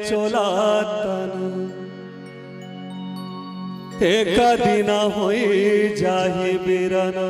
चोला तन एक दिना होई जाहि बिरना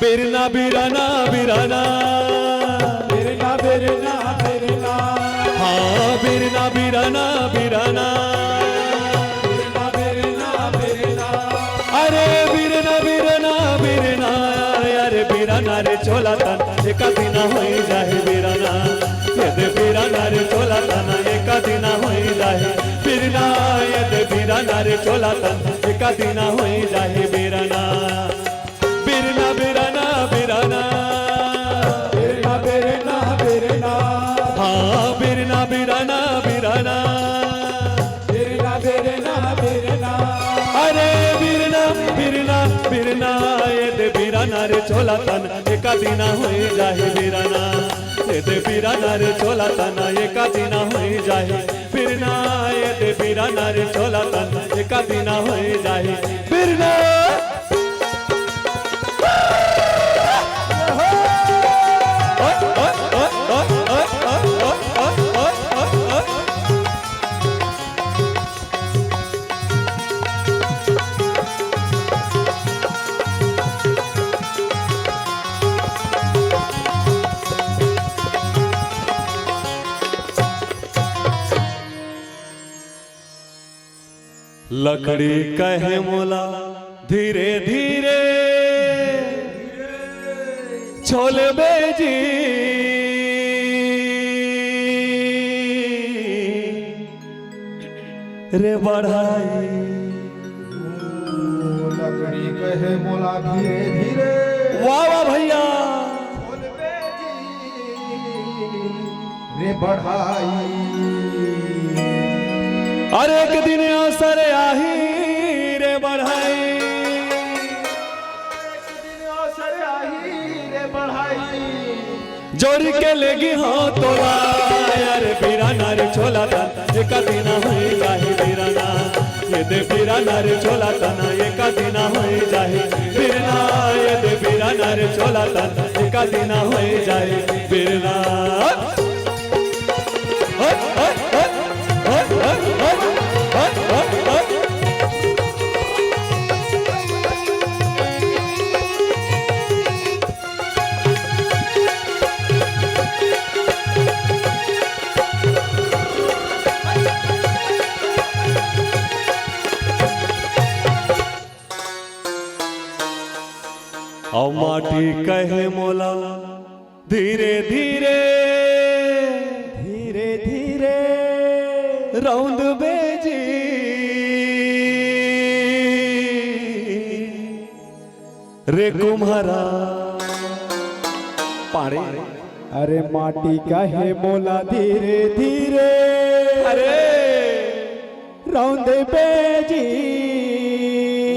बिरना बिरना बिरना बिरना बिरना बिरना हाँ बिरना बिरना बिरना बिरना बिरना बिरना अरे बिरना बिरना बिरना अरे बिरना रे चोला तन एक दिन होई जाहे बिरना ये बिरना रे चोला तन एक दिन होई जाहे बिरना ये बिरना रे चोला तन एक दिन होई जाहे बिरना बिरना बिरना बिरना बिरना बिरना बिरना हाँ बिरना बिरना बिरना बिरना बिरना बिरना अरे बिरना बिरना बिरना ये बिरना रे चोला तन एक दिन होई जाहे बिरना ये बिरना रे चोला तन एक दिन होई जाहे बिरना ये बिरना रे चोला तन एक दिन होई जाहे बिरना लकड़ी कहे मोला धीरे धीरे छोले बेजी रे बढ़ाई लकड़ी कहे मोला धीरे धीरे वाह वाह भैया रे बढ़ाई अरे एक दिन अवसर आही रे बढ़ाई अवसर आही रे बढ़ाई जोड़ी के लेगी हाँ तोला यार बिरना रे चोला तन एक दिन होई जाहे बिरना ये दे बिरना रे चोला तन एक दिन होई जाहे बिरना ये दे बिरना रे चोला तन एक दिन होई जाहे बिरना और माटी कहे मोला धीरे धीरे धीरे धीरे रौंद बेजी रे कुम्हारा पाड़े अरे माटी कहे मोला धीरे धीरे अरे रौंद बेजी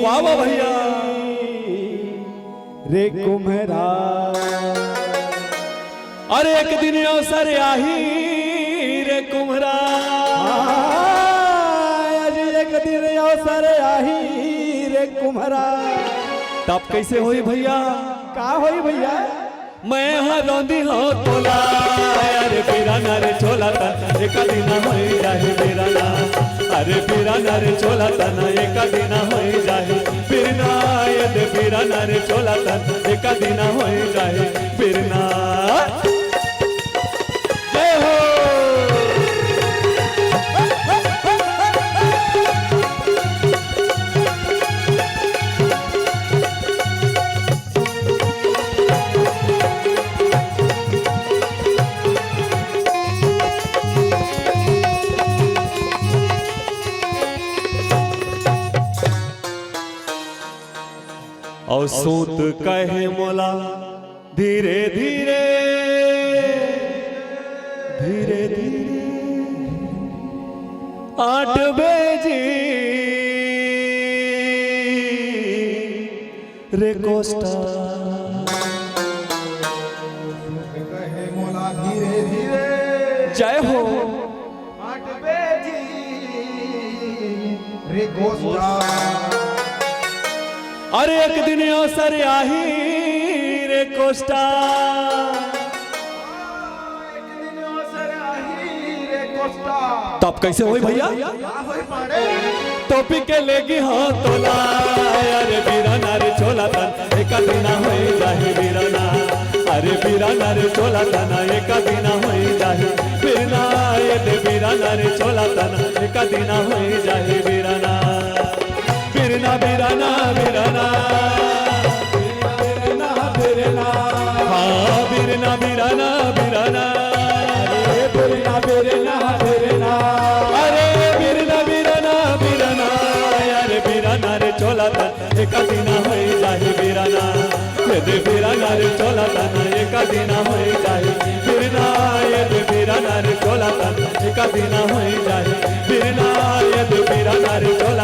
वाह वाह भैया रे कुम्हरा अरे एक दिन अवसर आही रे कुम्हरा आज एक दिन अवसर आही रे कुम्हरा तब कैसे होई भैया का होई भैया मैं यहाँ रौंदी हो तोला अरे बिरना रे चोला तन एक दिन होई जाहे बिरना अरे बिरना रे चोला तन एक दिन होई जाहे बिरना ये बिरना रे चोला तन एक दिन होई जाहे बिरना जय हो और सूत कहे मोला धीरे धीरे धीरे धीरे 8 बजे रे कोस्टा कहे मोला धीरे धीरे जय हो आटबे जी रे गोस्ता अरे एक दिन अवसर आही रे कोस्टा एक दिन अवसर आही रे गोस्ता तब कैसे होई भैया क्या होई पाड़े टोपी के लेगी हाँ तोला अरे बीराना रे चोला तन एक दिन होई जाही बीराना अरे बीराना रे चोला तन एक दिन होई जाही बीराना ये दे बीराना रे चोला तन एक दिन होई जाही बीराना बीराना बीराना बीराना बिरना बिरना हाँ बीराना बीराना बीराना बिरना बिरना बिरना अरे बीराना बीराना बीराना अरे बीराना रे चोला तन एक दिन होई जाही बीराना ये दे बीराना रे चोला तन एक दिन होई जाही बीराना ये दे बीराना रे चोला तन एक दिन होई जाही बीराना ये दे बीराना रे चोला